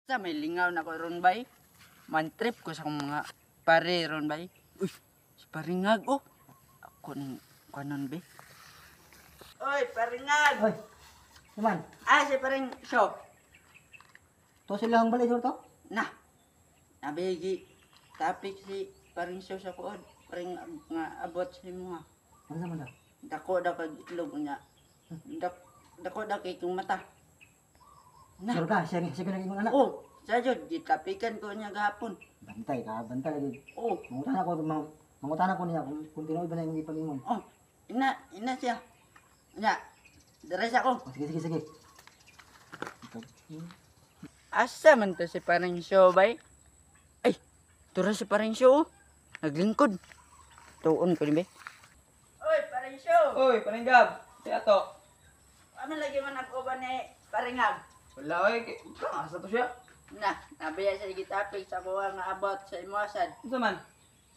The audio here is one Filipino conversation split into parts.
Sa may lingaw na ko ron bay. Man-trip ko sa mga pare ron bay. Uy, si Paringag oh. Ako ning kanon bay. Oy, Paringag. Hoy, naman. Si Paring Show. To sila ang balay to? Na. Nabigi. Topic si Paring Show sa kuod. Paring nga abot sa imo ha. Ano naman daw? Dako daw kag itlog niya. Dako daw kay kung mata. Na. Sure ka, siya naging anak. Oh, sa jud gitapikan ko niya gahapon. Bantay lagi. Oh, Mangutan ako niya kung tinuod ba na yung ipag-ingon. oh. Ina siya. Nya. Diretso ako. Oh, sige. Asa man to si Paring Show bay? Ay, tura si Paring Show. Naglingkod. Tuon ko ni bay. Oy, Paring Show. Uy, Paringgab. Si Ato. Ano lagi man ako ba ni Paringag? Wala, oy. Asa to siya? Na, nabaya sa gitapik sa kuha nga abot sa imosan. Ito man.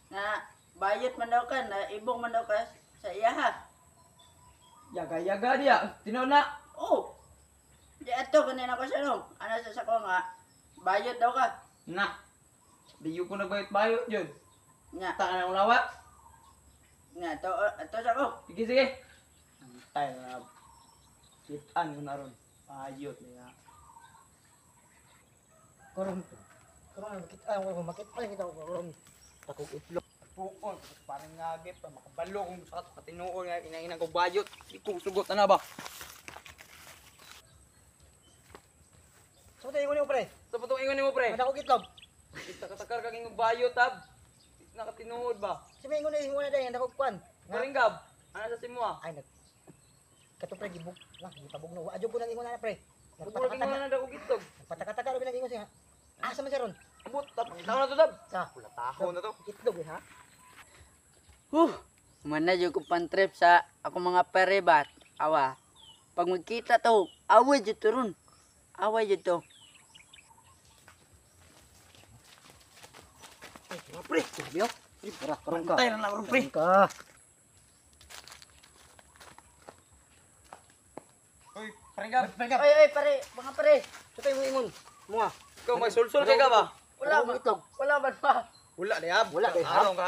Na bayot man daw ka, na ibong man daw ka sa iya ha. Yaga-yaga diya. Tinood na. Oh. Di ato kanina ko siya no. Ano sa ko nga bayot daw ka. Na. Diyo ko nagbayot-bayot yun. Nga, Taka na akong lawat. nga ato sa ko. Sige. Antay na. Kitaan ko na ron. Bayot niya. Kurong makita ko kurong. Takog itlog. Puon. Parang ngagit pa. Makabalo kung sa patinuon nga. Inainang ko bayot. Di ko sugot na ba? So tayo ingon mo pre. Sa patong ingon mo pre. Takog itlog. Takar kaging bayot tab. Nakatinuod ba? Si may ingon na dahil takog kwan. Paringgab. Ano sa simo ah? Ay kato pre gibug. Lah gitabog no. Adyo ko nang ingon na pre. Pagbulag ingon na daw gitog. Patakataka ro binag siya. Asa man siya ron? Abot. Taon na to tab. Taho na to. Itlog ha. Man na jud ko pan-trip sa ako mga parebat. Awa. Pag magkita to, away jud to ron. Away jud to. Pre, sabi yo. Karong ka. Tayo na lang pre. Ka. Uy, Paringgab. Oy, pare, mga pare. So tayo mo ingon. Mua. Ikaw may sulsul kay ka ba? Wala Karong man. itlog. Wala man pa. Wala di ab. Wala kay Araw ka.